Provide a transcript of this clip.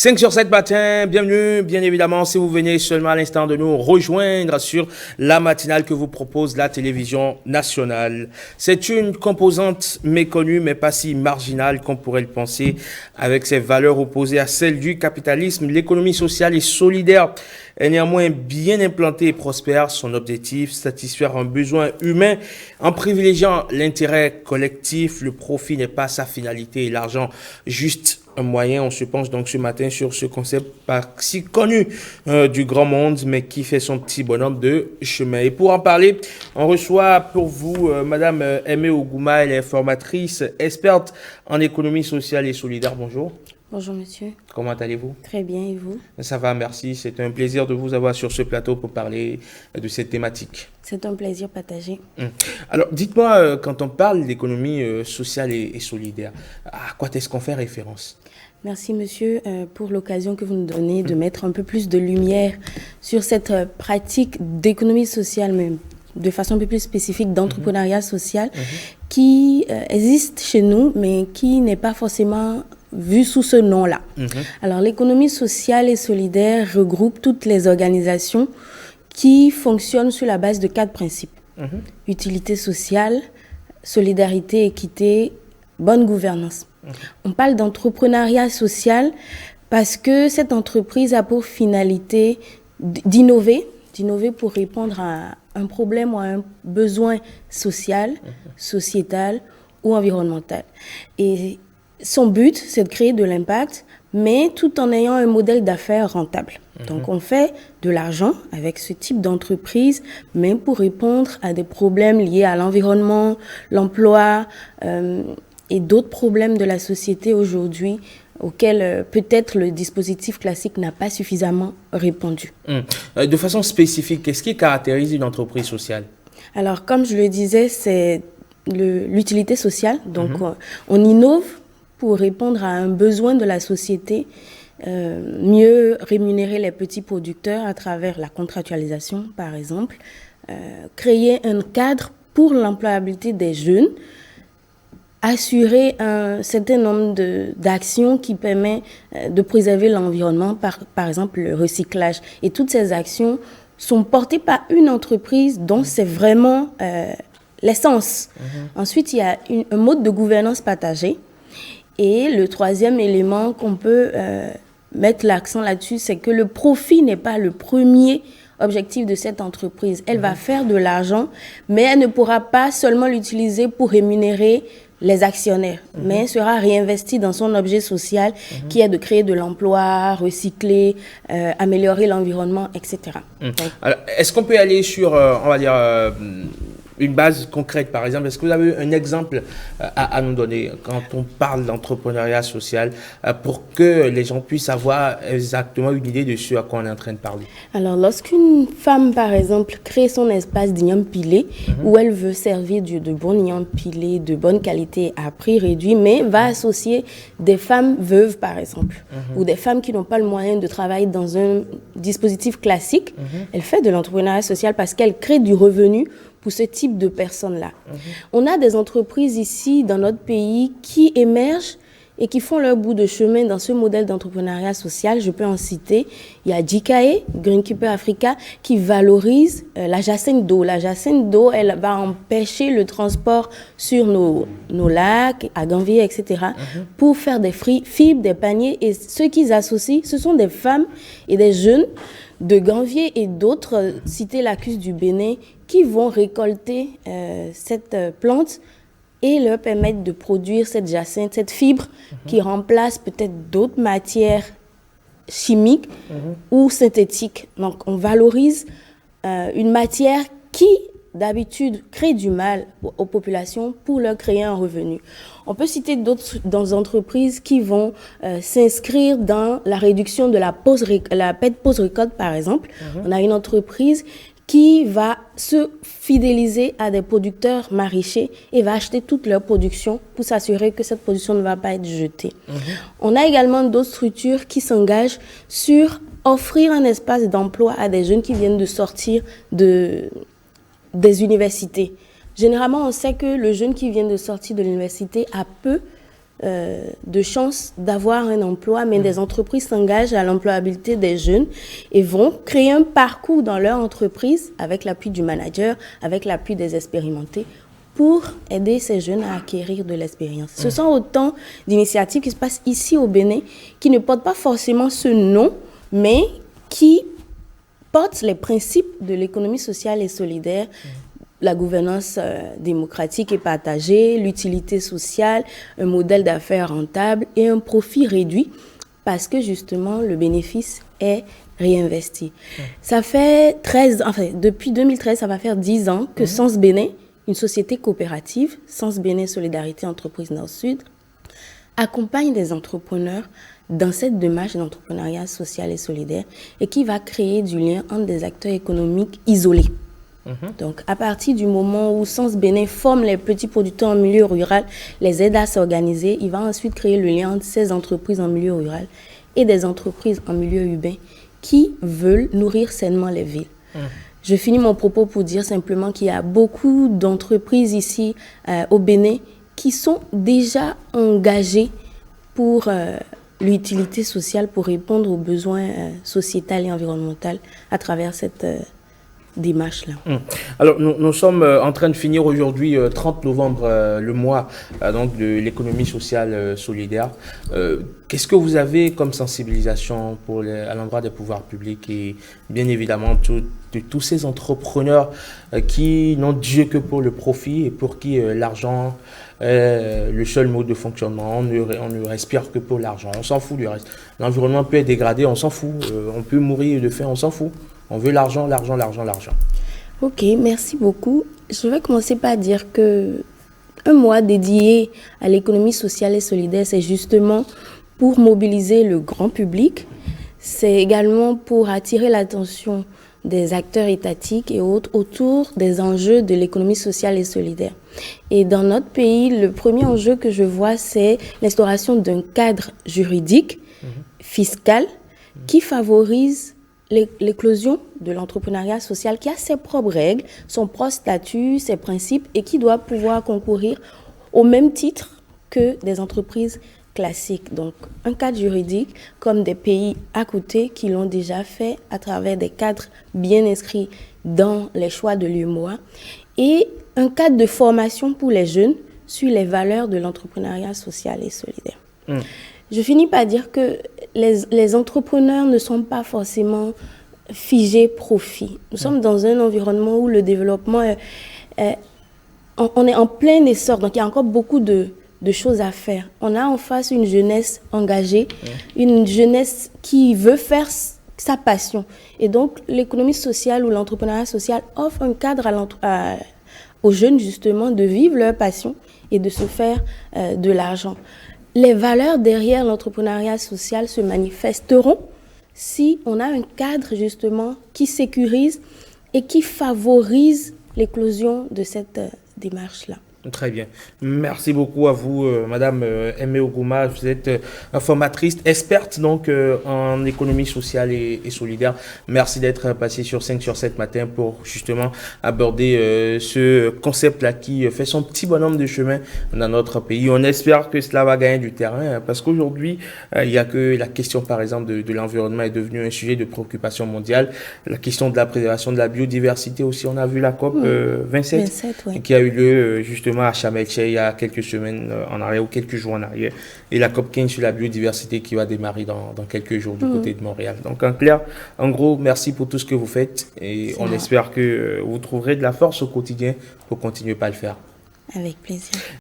5 sur 7 matin, bienvenue, bien évidemment, si vous venez seulement à l'instant de nous rejoindre sur la matinale que vous propose la télévision nationale. C'est une composante méconnue, mais pas si marginale qu'on pourrait le penser, avec ses valeurs opposées à celles du capitalisme. L'économie sociale et solidaire est néanmoins bien implantée et prospère. Son objectif, satisfaire un besoin humain en privilégiant l'intérêt collectif. Le profit n'est pas sa finalité et l'argent juste un moyen. On se penche donc ce matin sur ce concept pas si connu du grand monde, mais qui fait son petit bonhomme de chemin. Et pour en parler, on reçoit pour vous Madame Aimée Ougouma. Elle est formatrice, experte en économie sociale et solidaire. Bonjour. Bonjour monsieur. Comment allez-vous? Très bien, et vous? Ça va, merci. C'est un plaisir de vous avoir sur ce plateau pour parler de cette thématique. C'est un plaisir partagé. Alors, dites-moi, quand on parle d'économie sociale et solidaire, à quoi est-ce qu'on fait référence? Merci monsieur pour l'occasion que vous nous donnez de mettre un peu plus de lumière sur cette pratique d'économie sociale, mais de façon un peu plus spécifique d'entrepreneuriat social qui existe chez nous, mais qui n'est pas forcément vu sous ce nom-là. Alors, l'économie sociale et solidaire regroupe toutes les organisations qui fonctionnent sur la base de 4 principes. Utilité sociale, solidarité, équité, bonne gouvernance. On parle d'entrepreneuriat social parce que cette entreprise a pour finalité d'innover pour répondre à un problème ou à un besoin social, sociétal ou environnemental. Et son but, c'est de créer de l'impact, mais tout en ayant un modèle d'affaires rentable. Donc, on fait de l'argent avec ce type d'entreprise, mais pour répondre à des problèmes liés à l'environnement, l'emploi et d'autres problèmes de la société aujourd'hui auxquels peut-être le dispositif classique n'a pas suffisamment répondu. De façon spécifique, qu'est-ce qui caractérise une entreprise sociale? Alors, comme je le disais, c'est l'utilité sociale. Donc, on innove pour répondre à un besoin de la société, mieux rémunérer les petits producteurs à travers la contractualisation, par exemple, créer un cadre pour l'employabilité des jeunes, assurer un certain nombre d'actions qui permettent de préserver l'environnement, par exemple le recyclage. Et toutes ces actions sont portées par une entreprise dont c'est vraiment l'essence. Ensuite, il y a un mode de gouvernance partagée. Et le troisième élément qu'on peut mettre l'accent là-dessus, c'est que le profit n'est pas le premier objectif de cette entreprise. Elle va faire de l'argent, mais elle ne pourra pas seulement l'utiliser pour rémunérer les actionnaires, mais elle sera réinvestie dans son objet social qui est de créer de l'emploi, recycler, améliorer l'environnement, etc. Alors, est-ce qu'on peut aller sur, on va dire, une base concrète, par exemple? Est-ce que vous avez un exemple à nous donner quand on parle d'entrepreneuriat social pour que les gens puissent avoir exactement une idée de ce à quoi on est en train de parler? Alors, lorsqu'une femme, par exemple, crée son espace d'igname pilé, où elle veut servir de bon igname pilé, de bonne qualité à prix réduit, mais va associer des femmes veuves, par exemple, ou des femmes qui n'ont pas le moyen de travailler dans un dispositif classique, elle fait de l'entrepreneuriat social parce qu'elle crée du revenu pour ce type de personnes-là. On a des entreprises ici, dans notre pays, qui émergent et qui font leur bout de chemin dans ce modèle d'entrepreneuriat social. Je peux en citer. Il y a Jikae, Greenkeeper Africa, qui valorise la jacinthe d'eau. La jacinthe d'eau, elle va empêcher le transport sur nos lacs, à Ganvier, etc., pour faire des fibres, des paniers. Et ceux qu'ils associent, ce sont des femmes et des jeunes de Ganvier et d'autres cités lacustres du Bénin qui vont récolter cette plante et leur permettre de produire cette jacinthe, cette fibre qui remplace peut-être d'autres matières chimiques ou synthétiques. Donc, on valorise une matière qui, d'habitude, crée du mal aux populations pour leur créer un revenu. On peut citer d'autres entreprises qui vont s'inscrire dans la réduction de la perte post-récolte, par exemple. On a une entreprise qui va se fidéliser à des producteurs maraîchers et va acheter toute leur production pour s'assurer que cette production ne va pas être jetée. On a également d'autres structures qui s'engagent sur offrir un espace d'emploi à des jeunes qui viennent de sortir des universités. Généralement, on sait que le jeune qui vient de sortir de l'université a peu de chances d'avoir un emploi, mais des entreprises s'engagent à l'employabilité des jeunes et vont créer un parcours dans leur entreprise avec l'appui du manager, avec l'appui des expérimentés, pour aider ces jeunes à acquérir de l'expérience. Ce sont autant d'initiatives qui se passent ici au Bénin, qui ne portent pas forcément ce nom, mais qui portent les principes de l'économie sociale et solidaire, la gouvernance démocratique et partagée, l'utilité sociale, un modèle d'affaires rentable et un profit réduit, parce que justement le bénéfice est réinvesti. Ça fait depuis 2013, ça va faire 10 ans que Sens Bénin, une société coopérative, Sens Bénin Solidarité Entreprise Nord-Sud, accompagne des entrepreneurs dans cette démarche d'entrepreneuriat social et solidaire et qui va créer du lien entre des acteurs économiques isolés. Donc, à partir du moment où Sens Bénin forme les petits producteurs en milieu rural, les aide à s'organiser, il va ensuite créer le lien entre ces entreprises en milieu rural et des entreprises en milieu urbain qui veulent nourrir sainement les villes. Je finis mon propos pour dire simplement qu'il y a beaucoup d'entreprises ici au Bénin qui sont déjà engagées pour l'utilité sociale, pour répondre aux besoins sociétals et environnementaux à travers cette démarche-là. Alors, nous sommes en train de finir aujourd'hui, 30 novembre, le mois donc de l'économie sociale solidaire. Qu'est-ce que vous avez comme sensibilisation à l'endroit des pouvoirs publics et bien évidemment de tous ces entrepreneurs qui n'ont Dieu que pour le profit et pour qui l'argent est le seul mode de fonctionnement. On ne respire que pour l'argent, on s'en fout du reste. L'environnement peut être dégradé, on s'en fout. On peut mourir de faim, on s'en fout. On veut l'argent, l'argent, l'argent, l'argent. Ok, merci beaucoup. Je vais commencer par dire que un mois dédié à l'économie sociale et solidaire, c'est justement pour mobiliser le grand public. C'est également pour attirer l'attention des acteurs étatiques et autres autour des enjeux de l'économie sociale et solidaire. Et dans notre pays, le premier enjeu que je vois, c'est l'instauration d'un cadre juridique, fiscal, qui favorise l'éclosion de l'entrepreneuriat social, qui a ses propres règles, son propre statut, ses principes et qui doit pouvoir concourir au même titre que des entreprises classiques. Donc, un cadre juridique comme des pays à côté qui l'ont déjà fait à travers des cadres bien inscrits dans les choix de l'UEMOA et un cadre de formation pour les jeunes sur les valeurs de l'entrepreneuriat social et solidaire. Je finis par dire que les entrepreneurs ne sont pas forcément figés profit. Nous sommes dans un environnement où le développement on est en plein essor, donc il y a encore beaucoup de choses à faire. On a en face une jeunesse engagée, une jeunesse qui veut faire sa passion. Et donc l'économie sociale ou l'entrepreneuriat social offre un cadre aux jeunes justement de vivre leur passion et de se faire de l'argent. Les valeurs derrière l'entrepreneuriat social se manifesteront si on a un cadre justement qui sécurise et qui favorise l'éclosion de cette démarche-là. Très bien. Merci beaucoup à vous, Madame Aimé Ougouma. Vous êtes formatrice, experte donc en économie sociale et solidaire. Merci d'être passée sur 5 sur 7 matin pour justement aborder ce concept-là qui fait son petit bonhomme de chemin dans notre pays. On espère que cela va gagner du terrain parce qu'aujourd'hui, il n'y a que la question, par exemple, de l'environnement est devenue un sujet de préoccupation mondiale. La question de la préservation de la biodiversité aussi. On a vu la COP 27 qui a eu lieu justement à Chamelche il y a quelques semaines en arrière ou quelques jours en arrière, et la COP 15 sur la biodiversité qui va démarrer dans quelques jours du côté de Montréal. Donc en clair, en gros, merci pour tout ce que vous faites et on espère que vous trouverez de la force au quotidien pour continuer à le faire. Avec plaisir.